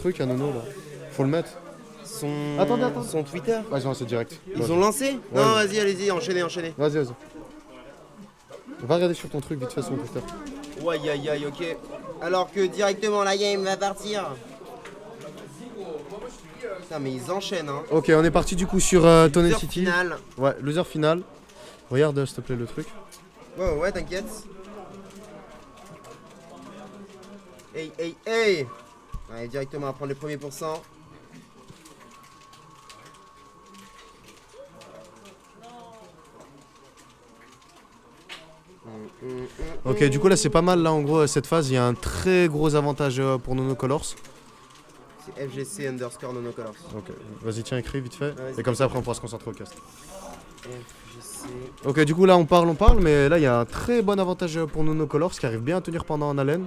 Truc, un nono là. Faut le mettre. Son Twitter. Vas-y, c'est direct. Ils ont lancé. Ouais. Non, vas-y, allez-y, enchaînez. Vas-y. Va regarder sur ton truc vite fait son Twitter. Ouais, aïe, ok. Alors que directement la game va partir. Putain, mais ils enchaînent, hein. Ok, on est parti du coup sur Tony Loser City. final. Ouais, loser final. Regarde s'il te plaît le truc. Ouais, t'inquiète. Hey. Allez, directement à prendre les premiers pourcents. Ok, du coup là c'est pas mal là en gros cette phase. Il y a un très gros avantage pour Nono Colors. C'est FGC underscore nonocolors. Ok, vas-y tiens écris vite fait. Ouais, et comme ça après on pourra se concentrer au cast. FGC. Ok, du coup là on parle, mais là il y a un très bon avantage pour Nono Colors qui arrive bien à tenir pendant en haleine.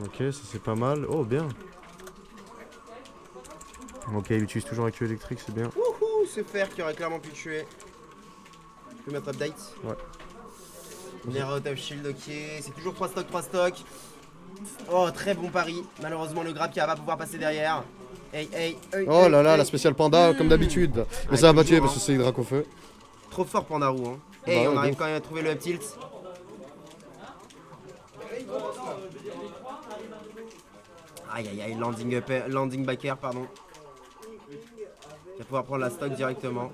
Ok, ça c'est pas mal. Oh bien. Ok, il utilise toujours un Q électrique, c'est bien. Wouhou, ce fer qui aurait clairement pu le tuer. Je peux mettre update. Ouais. Mirror out of shield, ok. C'est toujours 3 stocks. Oh, très bon pari. Malheureusement, le grab qui va pas pouvoir passer derrière. Hey. Oh là là, la spéciale panda comme d'habitude. Mais ça va pas tuer parce que c'est Drac au feu. Trop fort Pandarou, hein. Bah Hey, ouais, on arrive donc. quand même à trouver le up tilt. Aïe, landing backer, pardon. Il va pouvoir prendre la stock directement.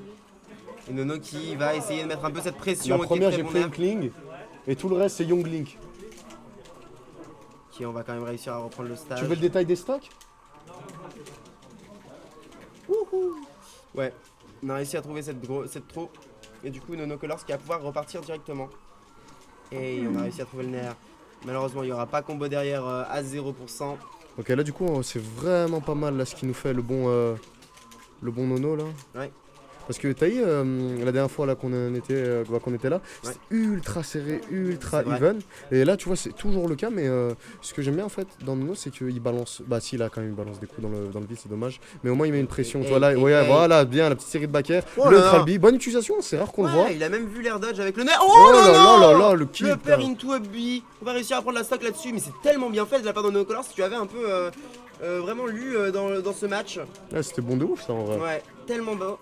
Et Nono qui va essayer de mettre un peu cette pression. La ok, première très j'ai bon pris nerf. Inkling et tout le reste c'est Young Link. Ok, on va quand même réussir à reprendre le stage. Tu veux le détail des stocks? Ouais, on a réussi à trouver cette throw. Et du coup, Nono Colors qui va pouvoir repartir directement. Et on a réussi à trouver le nerf. Malheureusement, il n'y aura pas combo derrière à 0%. Ok, là du coup c'est vraiment pas mal là ce qui nous fait le bon Nono là. Ouais. Parce que t'as eu la dernière fois là qu'on était là, Ouais. c'était ultra serré, ultra C'est vrai. even. Et là tu vois c'est toujours le cas, mais ce que j'aime bien en fait dans Nono c'est qu'il balance, bah si là quand même il balance des coups dans le vide c'est dommage, mais au moins il met une pression. Tu vois là, ouais, voilà bien la petite série de backers, Oh le là là. Tralby, bonne utilisation, c'est rare qu'on le voit. Ouais, il a même vu l'air dodge avec le nerf. Oh là non là là là, le kill, Le pair putain. into a B. On va réussir à prendre la stock là-dessus, mais c'est tellement bien fait de la part de Nono Colors. Si tu avais un peu vraiment lu dans ce match. Ouais, c'était bon de ouf ça en vrai. Ouais, tellement bon.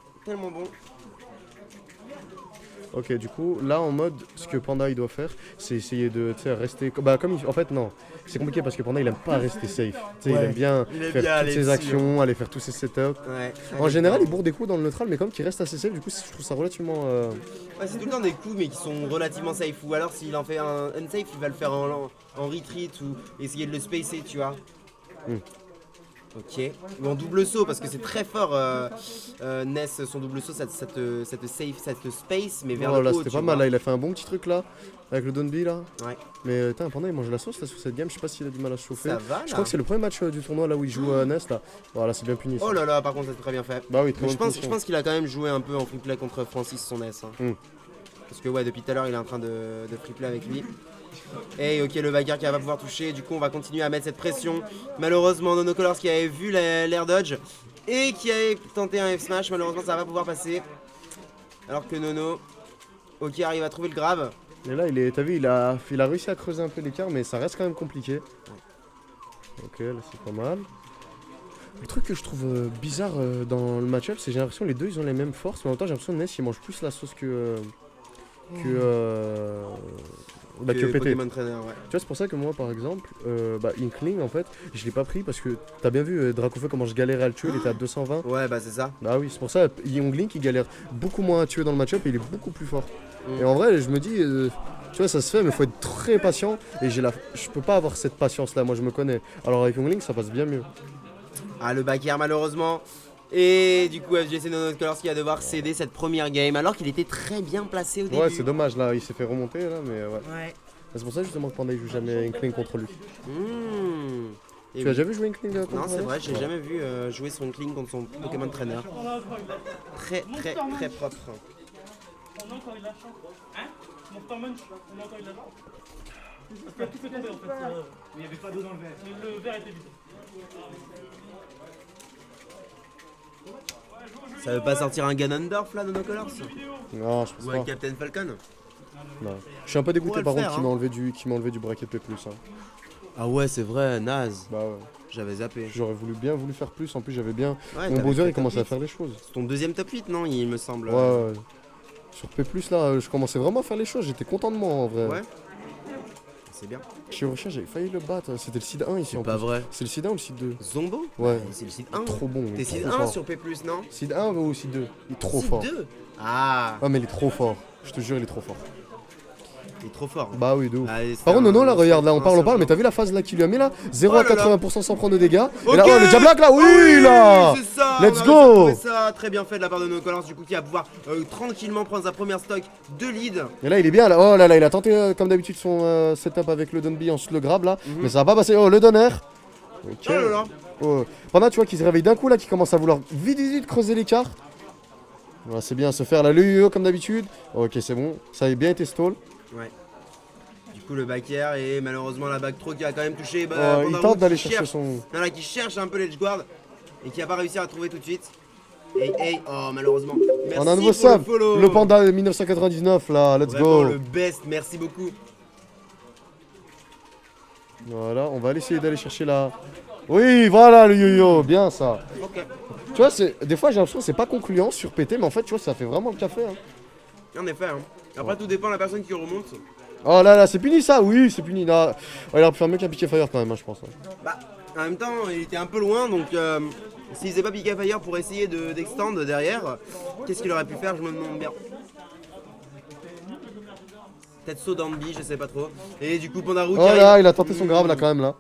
Ok, du coup, là en mode, ce que Panda il doit faire, c'est essayer de rester. Bah, comme il... En fait, non, c'est compliqué parce que Panda il aime pas rester safe. Il aime bien faire toutes aller ses dessus, actions, aller faire tous ses setups. Ouais. En général, il bourre des coups dans le neutral, mais comme qu'il reste assez safe, du coup, je trouve ça relativement. Ouais, c'est tout le temps des coups mais qui sont relativement safe. Ou alors s'il en fait un unsafe, il va le faire en retreat ou essayer de le spacer, tu vois. Ok. Ou en double saut parce que c'est très fort. Ness, son double saut, ça te save, ça te space, mais vers Oh le là, haut. c'était tu pas mal, vois. là, il a fait un bon petit truc là, avec le Donby là. Ouais. Mais putain, Panda il mange la sauce là sur cette game, je sais pas s'il a du mal à se chauffer. Ça va là. Je crois que c'est le premier match du tournoi là où il joue Ness là. Voilà, c'est bien puni. Ça. Oh là là, par contre, c'est très bien fait. Bah oui, très Mais bonne je punition. pense qu'il a quand même joué un peu en free play contre Francis, son S. Hein. Parce que ouais, depuis tout à l'heure, il est en train de free play avec lui. Et ok, le backer qui va pas pouvoir toucher. Du coup, on va continuer à mettre cette pression. Malheureusement, Nono Colors qui avait vu l'air dodge et qui avait tenté un F smash, malheureusement, ça va pas pouvoir passer. Alors que Nono, ok, arrive à trouver le grab. Et là, t'as vu, il a réussi à creuser un peu l'écart, mais ça reste quand même compliqué. Ok, là c'est pas mal. Le truc que je trouve bizarre dans le match-up, c'est que j'ai l'impression que les deux ils ont les mêmes forces, mais en même temps j'ai l'impression que Ness il mange plus la sauce que PT. Pokémon Trainer, ouais. Tu vois, c'est pour ça que moi par exemple, Inkling en fait, je l'ai pas pris parce que t'as bien vu Dracofeu comment je galérais à le tuer, il était à 220. Ouais, bah c'est ça. Bah oui, c'est pour ça, Young Link il galère beaucoup moins à tuer dans le match-up et il est beaucoup plus fort. Et en vrai, je me dis, tu vois, ça se fait, mais faut être très patient et je peux pas avoir cette patience là, moi je me connais. Alors avec Young Link ça passe bien mieux. Ah, le backer malheureusement. Et du coup, FGC Nono Colors qui va devoir céder cette première game alors qu'il était très bien placé au début. Ouais, c'est dommage là, il s'est fait remonter là, mais ouais. Ouais. C'est pour ça justement que Panda il joue jamais Inkling contre lui. Et Tu as déjà vu jouer Inkling contre Non, c'est Ness? vrai, j'ai jamais vu jouer son Inkling contre son Pokémon Trainer. Très propre. On a encore eu de la chance. Hein Mon Tormunch, on a encore eu de la chance. Parce qu'il a tout fait tomber en fait. Mais il n'y avait pas d'eau dans le verre. Le verre était vide. Ça veut pas sortir un Ganondorf là, Nono Colors? Non, je pense Ou un pas. Captain Falcon? Non. Je suis un peu dégoûté On par pourrait le contre faire, qui m'a enlevé du bracket P+. Hein. Ah ouais, c'est vrai, naze. Bah ouais. J'avais zappé. J'aurais bien voulu faire plus. En plus, j'avais bien. Ouais, Mon t'avais Bowser, fait il commençait top à faire les choses. 8. C'est ton deuxième top 8, non, il me semble. Ouais. Sur P, là, je commençais vraiment à faire les choses. J'étais content de moi en vrai. Ouais. C'est bien. Chirurgien, j'avais failli le battre. C'était le Seed 1 ici en C'est pas plus. vrai. C'est le Seed 1 ou le Seed 2? Zombo? Ouais. C'est le site 1. Trop bon. il T'es est site trop 1 fort. sur P+, non? Seed 1 ou Seed 2? Il est trop Site fort. 2. Ah, Ah, mais il est trop fort. Je te jure, il est trop fort. il est trop fort. Bah oui, de ouf. Ah, c'est Par contre, un- Nono, là, regarde, là, on un parle, seul mais t'as genre. vu la phase là qu'il lui a mis là 0 Oh à là là. 80% sans prendre de dégâts. Ok. Et là, oh, le Diablac là, oui, Oui, là c'est ça. Let's on a go. réussi à trouver ça très bien fait de la part de nos Colors, du coup qui va pouvoir tranquillement prendre sa première stock de lead. Et là, il est bien là. Oh là là, il a tenté comme d'habitude son setup avec le Dunby, ensuite le grab là. Mais ça va pas passer. Oh, le donner. Ok. Oh là là. Oh. Pendant, tu vois, qu'il se réveille d'un coup là, qui commence à vouloir vite creuser l'écart. Voilà, c'est bien se faire la le comme d'habitude. Ok, c'est bon. Ça a bien été stall. Ouais. Du coup le back air et malheureusement la back throw qui a quand même touché. Oh, il Pandarou tente qui d'aller chercher cherche- son. Voilà, qui cherche un peu l'edge guard et qui a pas réussi à trouver tout de suite. Et oh malheureusement. Merci On a un nouveau pour le sub. follow. Le panda de 1999 là. Let's Vraiment go. le best, merci beaucoup. Voilà, on va essayer d'aller chercher la. Oui, voilà le yo-yo, bien ça. Ok. Tu vois, des fois j'ai l'impression que c'est pas concluant sur PT, mais en fait, tu vois, ça fait vraiment le café. Hein. En effet. Hein. Après tout dépend de la personne qui remonte. Oh là là, c'est puni ça, oui, c'est puni. Là. Oh, il aurait pu faire mieux qu'un piqué fire quand même, hein, je pense. Ouais. Bah, en même temps, il était un peu loin, donc s'il faisait pas pick fire pour essayer d'extend derrière, qu'est-ce qu'il aurait pu faire, je me demande bien. Peut-être saut d'Ambi, je sais pas trop. Et du coup, Pandarou qui Oh arrive. là, il a tenté son grave là quand même là.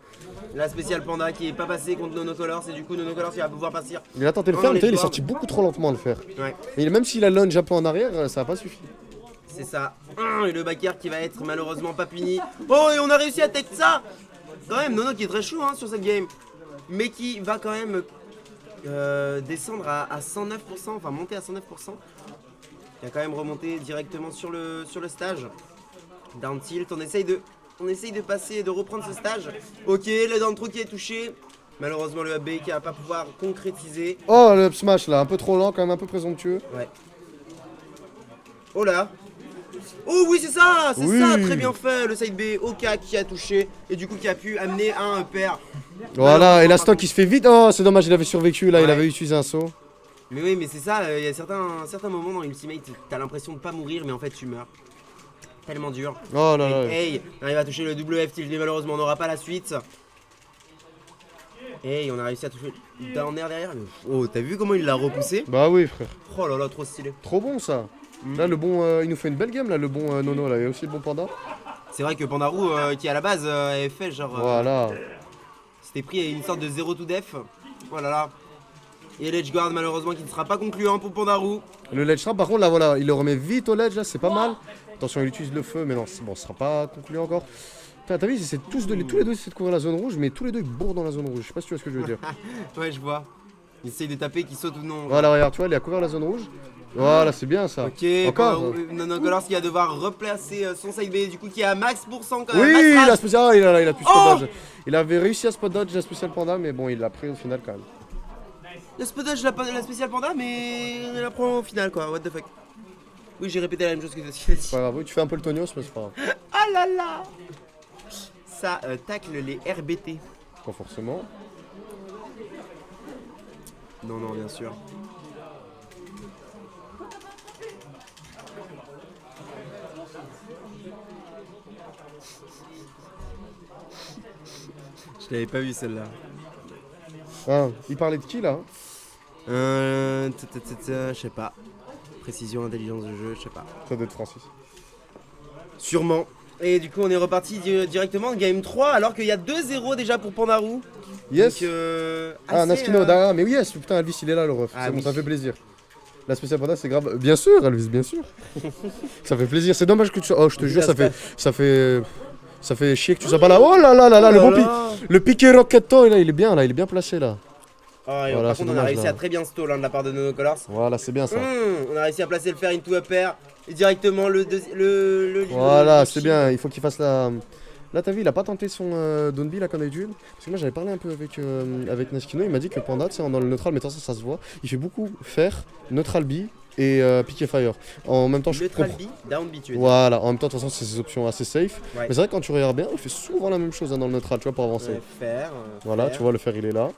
La spéciale Panda qui est pas passée contre Nonocolors, et du coup, Nonocolors il va pouvoir passer. Il a tenté de le Oh, faire, non, mais les il est joueurs. sorti beaucoup trop lentement à le faire. Ouais, Et même s'il a lunge un peu en arrière, ça a pas suffi. c'est ça. Et le backer qui va être malheureusement pas puni. Oh, et on a réussi à tech ça. Quand même, Nono qui est très chaud hein, sur cette game. Mais qui va quand même descendre à 109%, enfin monter à 109%. Il a quand même remonté directement sur le stage. Down tilt, on essaye de passer, de reprendre ce stage. Ok, le down throw qui est touché. Malheureusement le AB qui va pas pouvoir concrétiser. Oh, le up smash là, un peu trop lent, quand même un peu présomptueux. Ouais. Oh là. Oh oui c'est ça, c'est Oui. ça, très bien fait. Le side B, Oka qui a touché et du coup qui a pu amener un pair. Voilà, et la stock il se fait vite. Oh, c'est dommage, il avait survécu là, il Ouais. avait utilisé un saut. Mais oui, mais c'est ça, il y a certains moments dans Ultimate, t'as l'impression de pas mourir, mais en fait tu meurs. Tellement dur. Oh là là. Hey, on arrive à toucher le WF tilt, mais malheureusement on n'aura pas la suite. Hey, on a réussi à toucher down air derrière. Oh, t'as vu comment il l'a repoussé? Bah oui, frère. Oh là là, trop stylé. Trop bon ça. Là, le bon, il nous fait une belle game là, le bon Nono là, il y a aussi le bon panda. C'est vrai que Pandarou, qui à la base avait fait genre. Voilà. C'était pris une sorte de 0 to def. Oh là là. Et l'edge guard malheureusement qui ne sera pas concluant pour Pandarou. Le ledge trap, par contre, là voilà, il le remet vite au ledge là, c'est pas mal. Attention, il utilise le feu, mais non, bon, ce sera pas conclu encore. T'as vu, tous les deux essaient de couvrir la zone rouge, mais tous les deux ils bourrent dans la zone rouge. Je sais pas si tu vois ce que je veux dire. Ouais, je vois. Il essaye de taper, qui saute ou non. Voilà, regarde, tu vois, il a couvert la zone rouge. Voilà, c'est bien ça. Ok, Encore. Nonocolors qui va devoir replacer son side B, du coup qui est à max %, quand même. Oui, Max la rage. spéciale, ah, il a pu spot Oh dodge. Il avait réussi à spot dodge la spéciale panda, mais bon, il l'a pris au final quand même. Le spot dodge, la spéciale panda, mais il la prend au final quoi, what the fuck. Oui, j'ai répété la même chose que ce qu'il a dit. C'est pas grave, oui, tu fais un peu le tonios, mais c'est pas grave. Ah là là. Ça tacle les RBT. Pas forcément. Non, non, bien sûr. Je l'avais pas vu celle-là. Ah, il parlait de qui là? Je sais pas. Précision, intelligence de jeu, je sais pas. Ça doit être Francis. Sûrement. Et du coup, on est reparti directement game 3 alors qu'il y a 2-0 déjà pour Pandarou. Yes. Donc, Ah, assez, Naskino, derrière, mais oui, yes, putain, Elvis il est là le ref. Ah C'est bon, oui. ça fait plaisir. La spéciale panda c'est grave. Bien sûr, Elvis, bien sûr. Ça fait plaisir, c'est dommage que tu sois. Oh, je te jure, ça fait chier que tu sois pas là. Oh là là là là, le bon pic. Le piqué Rocketto, il est bien là, il est bien placé là. Oh, et Voilà, par c'est contre, on a dommage, réussi là. à très bien stall hein, de la part de Nonocolors. Voilà, c'est bien ça. On a réussi à placer le fer into a pair et directement le Voilà, le c'est bien, il faut qu'il fasse la. Là, t'as vu, il a pas tenté son Donby là comme d'habitude. Parce que moi j'avais parlé un peu avec Naskino, il m'a dit que Panda, tu sais, dans le neutral, mais ça se voit. Il fait beaucoup fer, neutral B, et Piqué Fire. En même temps, je Neutral comprends. B, down B, tu veux dire. Voilà, en même temps, de toute façon, c'est des options assez safe. Ouais. Mais c'est vrai que quand tu regardes bien, il fait souvent la même chose hein, dans le neutral, tu vois, pour avancer. Ouais, faire. Voilà, faire. tu vois, le fer il est là.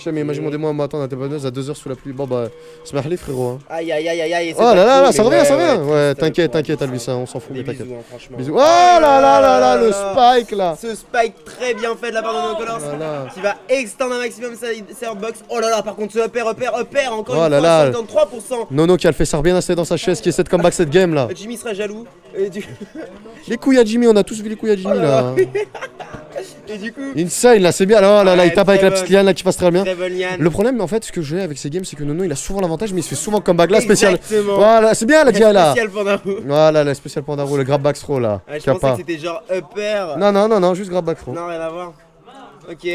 Mais imagine-moi moi m'attendre à tes bonnes à 2 heures sous la pluie. Bon bah, c'est marré frérot. Hein. Aïe aïe aïe aïe aïe. Oh là là, là, ça revient, ça revient. Ouais, t'inquiète, Alvis, hein, on s'en fout, mais Des t'inquiète. bisous, hein, franchement. Bisous. Oh là là là là, le spike là. Ce spike très bien fait de la part de Nonocolors Voilà. qui va extendre un maximum sa hardbox. Oh là là, par contre, ce upper encore Oh une là fois, là. 53%. Nono qui a le fait ça bien assez dans sa chaise, qui essaie de comeback cette game là. Jimmy sera jaloux. Et du, Les couilles à Jimmy, on a tous vu les couilles à Jimmy là. et du coup, Insane là, c'est bien. Oh là là, Ouais, il tape avec très la petite bonne. liane là qui passe très bien. très bonne liane. Le problème en fait, ce que j'ai avec ces games, c'est que Nono il a souvent l'avantage, mais il se fait souvent comeback là spécial. Exactement. Voilà, c'est bien la dia là. Spécial Pandaro. Voilà, la spécial Pandaro, le grab back throw là. Ah, je pensais Kappa. que c'était genre upper. Non, juste grab back throw. Non, rien à voir. Ok.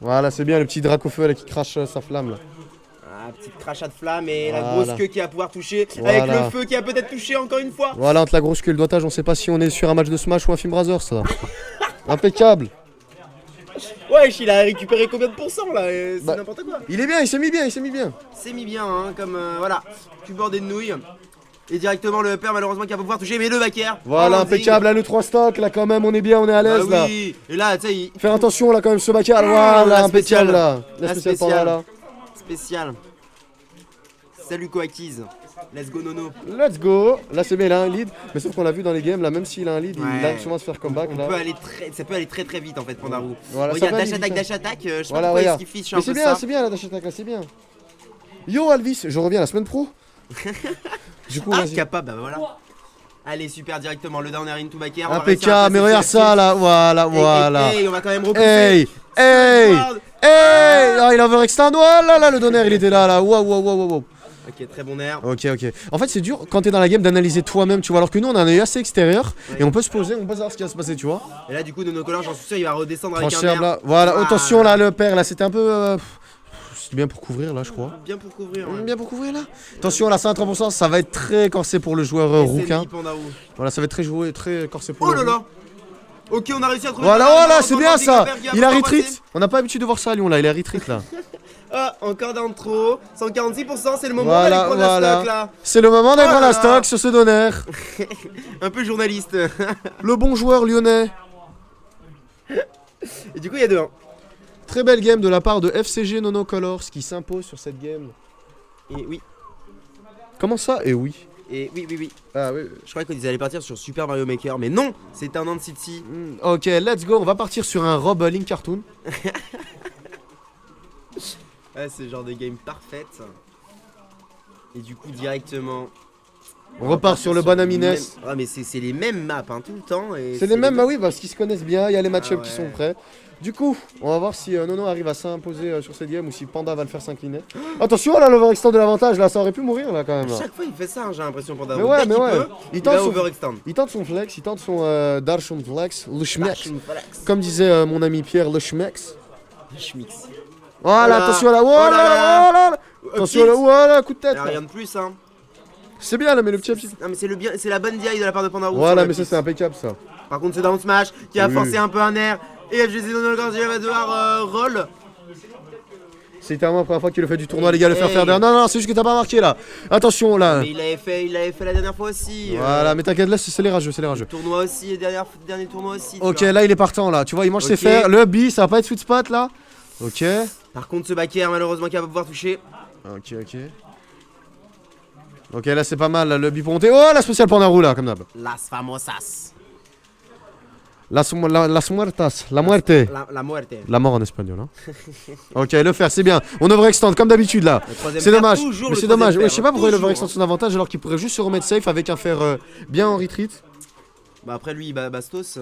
Voilà, c'est bien le petit drac au feu là qui crache sa flamme là. Ah, petite crachat de flamme et la Voilà. grosse queue qui va pouvoir toucher. Voilà. Avec le feu qui a peut-être touché encore une fois. Voilà, entre la grosse queue et le doigtage, on sait pas si on est sur un match de Smash ou un film Brothers ça. Impeccable. Wesh, il a récupéré combien de pourcents là C'est Bah. n'importe quoi. Il est bien, il s'est mis bien. C'est mis bien, hein, comme voilà. Tu bordé de nouilles. Et directement le upper, malheureusement, qui va pas pouvoir toucher, mais le backer. Voilà, Oh, impeccable, là le 3 stock, là quand même, on est bien, on est à Bah l'aise là. oui. Et là, tu sais, il... Faire attention là quand même ce backer, Ah, voilà, la impeccable spéciale. là. La La spéciale spéciale. Panda là. spécial. Salut Koakiz. Let's go Nono. Let's go. Là c'est bien, il a un lead, mais sauf qu'on l'a vu dans les games, là même s'il a un lead, il Ouais. a souvent se faire comeback On là. peut aller ça peut aller très très vite en fait, Pandarou. Voilà, ça Regarde, va dash aller attack, vite, dash attack. Je sais Voilà, pas pourquoi est-ce regarde. qu'il fiche Mais un c'est peu bien, ça. c'est bien la dash attack là, c'est bien. Yo Alvis, je reviens la semaine pro. Du coup, Ah, vas-y. capable, bah voilà. Allez, super directement. Le down air into backer. on va réussir à Impeccable, mais passer regarde sur ça la là, voilà, suite. voilà. Hey, on va quand même repousser. Hey, hey, ah, il a overextend, oh là là, le donner il était là, wow. Ok, très bon air. Ok. En fait, c'est dur quand t'es dans la game d'analyser toi-même, tu vois. Alors que nous, on a un œil assez extérieur Ouais. et on peut se poser, on peut savoir ce qui va se passer, tu vois. Et là, du coup, Nonocolor, j'en suis sûr, il va redescendre avec un Transherbe air. là, voilà. Ah. Attention là, le père là, c'était un peu. C'était bien pour couvrir là, je crois. Bien pour couvrir. Ouais. Bien pour couvrir là. Attention là, 130%, ça va être très corsé pour le joueur rouquin. SMI, Pandarou. Voilà, ça va être très joué, très corsé pour Oh le là roux. là. Ok, on a réussi à trouver. Voilà, le voilà, malheureusement, c'est bien le ça. Big Upper qui va Il a pas retreat. passer. On n'a pas l'habitude de voir ça à Lyon là, il a retreat là. Ah, encore d'un trop. 146%, c'est le moment Voilà, d'aller prendre la voilà. stock là. C'est le moment d'aller Oh prendre là la là. stock sur ce donner. Un peu journaliste. Le bon joueur lyonnais. Et du coup, il y a 2-1. Très belle game de la part de FCG Nono Colors qui s'impose sur cette game. Et oui. Comment ça? Et oui. Et oui. Ah oui. Je croyais qu'ils allaient partir sur Super Mario Maker, mais non, c'est un Ant City. Ok, let's go. On va partir sur un Rob Link Cartoon. Ouais, c'est le genre de game parfaite. Et du coup, directement. On repart sur le bon Amines. Ah, mais c'est les mêmes maps hein, tout le temps. et C'est les mêmes, bah oui, parce qu'ils se connaissent bien. Il y a les match-ups Ah qui ouais. sont prêts. Du coup, on va voir si Nono arrive à s'imposer sur cette game ou si Panda va le faire s'incliner. Attention là, l'overextend de l'avantage là, ça aurait pu mourir là quand même. Là. Chaque fois, il fait ça, hein, j'ai l'impression pendant. Mais ouais, Dès qu'il peut, il il tente va son- overextend. Il tente son flex, il tente son Darshan flex, le schmex. Machine flex. Comme disait mon ami Pierre, le schmex. Schmix. Voilà, Oh là. attention là, Oh là là. voilà. Attention là, voilà, coup de tête. Alors, là. rien de plus, hein. C'est bien là, mais le petit. Non, mais c'est le bien, c'est la bonne DI de la part de Pandarou. Voilà, sur mais la ça piste. c'est impeccable ça. Par contre, c'est Down Smash qui a Oui. forcé un peu un air. Et FGC Nonocolors va devoir roll. C'est littéralement la première fois qu'il le fait du tournoi, les gars, le faire Hey. faire derrière. Non, c'est juste que t'as pas marqué là. Attention là. Mais il l'avait fait la dernière fois aussi. Voilà, mais t'inquiète, là c'est les rageux, Tournoi aussi, et dernier tournoi aussi. tu Ok, vois. là il est partant là, tu vois, il mange ses Ok. fers. Le B, ça va pas être sweet spot là. Ok. Par contre, ce backer, malheureusement, qui va pas pouvoir toucher. Ok. Ok, là c'est pas mal, là, le B pour monter. Oh, la spéciale Pandarou là, comme d'hab. Las famosas. Las muertas, la muerte. La muerte. La mort en espagnol, hein. Ok, le fer, c'est bien. On overextend comme d'habitude là. Le troisième C'est fer, dommage. toujours Mais le c'est dommage. troisième Ouais, je sais pas fer, pourquoi il toujours, overextend son avantage alors qu'il pourrait juste se remettre safe avec un fer bien en retreat. Bah après lui, Bastos,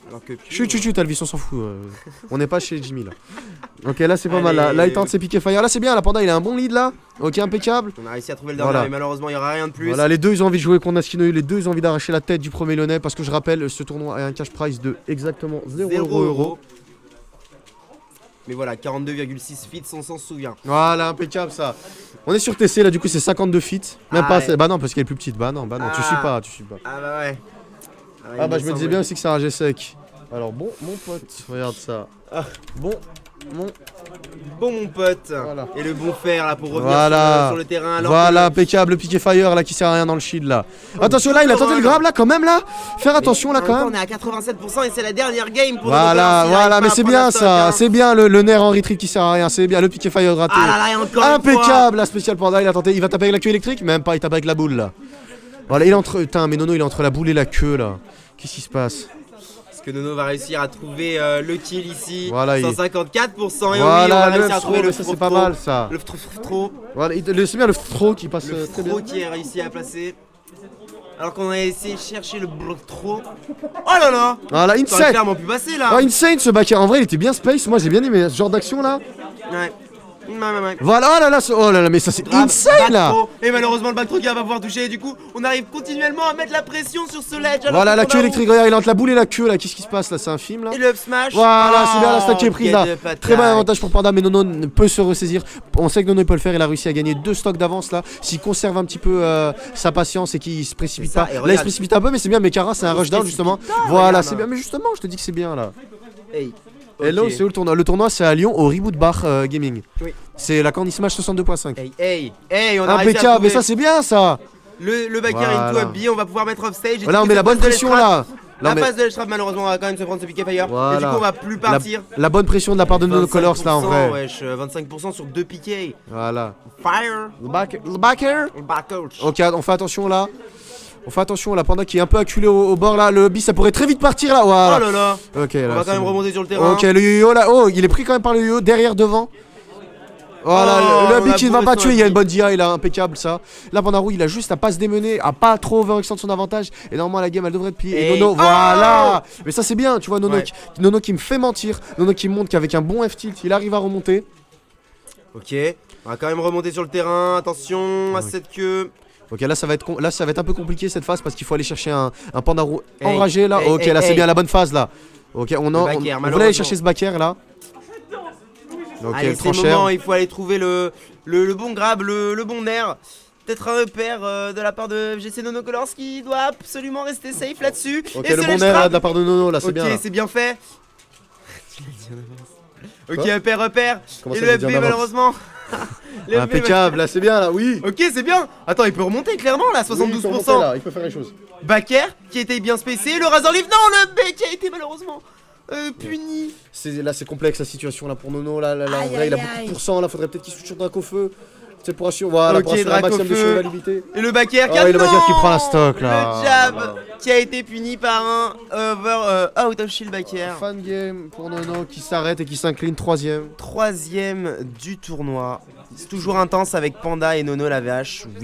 alors que Chut, Alvis, on s'en fout. On n'est pas chez Jimmy là. Ok, là c'est pas mal. Allez. Là il tente ses piquets fire. Là c'est bien. La Panda il a un bon lead là. Ok, impeccable. On a réussi à trouver le dernier, Voilà. mais malheureusement, il y aura rien de plus. Voilà, les deux ils ont envie de jouer contre Naskino. Les deux ils ont envie d'arracher la tête du premier Lyonnais parce que je rappelle, ce tournoi a un cash prize de exactement 0 €. Mais voilà, 42,6 feet, on s'en souvient. Voilà, impeccable ça. On est sur TC là, du coup c'est 52 feet. Même Ah pas. ouais. Bah non, parce qu'elle est plus petite. Bah non, tu Ah. suis pas, tu suis pas. Ah bah ouais. Ah bah je me disais bien aussi que ça rageait sec. Alors bon, mon pote, regarde ça. Ah. Bon, Bon mon pote. Voilà. Et le bon fer là pour revenir Voilà. sur le terrain. Alors Voilà, que- impeccable, le piqué fire là qui sert à rien dans le shield là. Attention là, il a tenté le grab là quand même là. Faire attention là En quand même temps, même. on est à 87% et c'est la dernière game pour Voilà, Nono, voilà, s'il mais arrive c'est pas à bien prendre la ça, stock, c'est bien le nerf en retreat qui sert à rien, c'est bien le piqué fire raté. Ah là là, et encore une fois. Impeccable, la spéciale panda, il a tenté, il va taper avec la queue électrique, même pas, il tape avec la boule là. Voilà, il est entre, putain, mais Nono il est entre la boule et la queue là. Qu'est-ce qui se passe? Est-ce que Nono va réussir à trouver le kill ici? Voilà, il- 154% et oui, on Voilà, va le réussir à trouver throw, le mais ça c'est pas trop. mal ça. Le trop. Voilà, c'est bien le throw qui passe Le très bien. trop qui est réussi à placer. Alors qu'on a essayé de chercher le trop. Oh là là! Voilà, Ça aurait insane. clairement pu passer là! Oh, insane ce backer, en vrai il était bien space, moi j'ai bien aimé ce genre d'action là. Ouais. Voilà, oh là là, mais ça c'est Grave, insane back là. throw. Et malheureusement le back throw qui va pas pouvoir toucher et du coup on arrive continuellement à mettre la pression sur ce ledge. alors Voilà que la Panda queue électrique, regarde, il est entre la boule et la queue là, qu'est-ce qui se passe là, c'est un film là. Et le up smash. Voilà, c'est bien la Oh, stack qui est prise quelle là. patate. Très bon avantage pour Panda, mais Nono ne peut se ressaisir. On sait que Nono il peut le faire, il a réussi à gagner 2 stocks d'avance là. S'il conserve un petit peu sa patience et qu'il se précipite C'est ça, pas. et Là il regarde. se précipite un peu, mais c'est bien, Mekara c'est un Il rush se down précipite justement. pas, Voilà, regarde. c'est bien, mais justement, je te dis que c'est bien là. Hey. Et là, Ok. c'est où le tournoi? Le tournoi c'est à Lyon au Reboot Bar Gaming. Oui. C'est la Candy Smash 62.5. Hey, on a réussi à Impeccable, mais trouver ça c'est bien ça. le backer Voilà. into up B, on va pouvoir mettre off stage. Voilà, on met la bonne pression là. La mais phase de l'Estrap malheureusement on va quand même se prendre ce piqué fire. Voilà. Et du coup on va plus partir. la bonne pression de la part de Nono Colors là en 25%, vrai. Wesh, 25% sur 2 piquets. Voilà. Fire. Le backer. Back coach. Ok, on fait attention là. On fait attention là, Panda qui est un peu acculé au bord là. Le bis ça pourrait très vite partir là. Oh Voilà. là là. Ok, là. On va c'est quand même bon. remonter sur le terrain. Ok, le yo-yo là. Oh, il est pris quand même par le yo-yo derrière devant. Voilà, Oh, le on a Big Kid va bourré pas son tuer, il y a Big. une bonne DI là, impeccable ça. Là, Pandarou il a juste à pas se démener, à pas trop overextendre son avantage. Et normalement, la game elle devrait être pliée. Et Et- Nono, Oh voilà. Mais ça, c'est bien, tu vois, Nono, Ouais. Nono qui me fait mentir. Nono qui me montre qu'avec un bon F-tilt, il arrive à remonter. Ok, on va quand même remonter sur le terrain. Attention à Ouais. cette queue. Ok, là ça va être un peu compliqué cette phase parce qu'il faut aller chercher un Pandarou Hey, enragé là. hey, Ok, hey, là c'est hey. bien la bonne phase là. Ok, on backer, voulait aller malheureusement. chercher ce backer là. Ok, Allez, le c'est le trancheur. moment, il faut aller trouver le bon grab, le bon nerf. Peut-être un repère de la part de GC Nono Colors qui doit absolument rester safe là-dessus. Ok, Et le ce bon ledge nerf trap. là, de la part de Nono là, c'est Ok, bien. Là. c'est bien fait. Tu l'as dit en avance. Quoi Ok, repère. Comment Et ça, le j'ai dit en FB avance malheureusement. Le FB, Impeccable, là c'est bien là, oui. Ok, c'est bien. Attends, il peut remonter clairement là, 72%. Oui, il peut remonter, là, il peut faire les choses. Backer qui était bien spacé, le Razor Leaf, non, le B qui a été malheureusement puni. Là c'est complexe la situation là pour Nono là, en Aïe, vrai il a aïe, beaucoup aïe. de pourcents là, faudrait peut-être qu'il switch sur Dracofeu. C'est pour assurer, voilà, Ok, pour assurer un maximum de Dracofeu. survivabilité. Et le Backer qui Oh, a et le Backer qui non, prend la stock, là. Le jab Voilà. qui a été puni par un out of shield Backer. Fan game pour Nono qui s'arrête et qui s'incline 3ème. Troisième du tournoi. C'est toujours intense avec Panda et Nono la VH.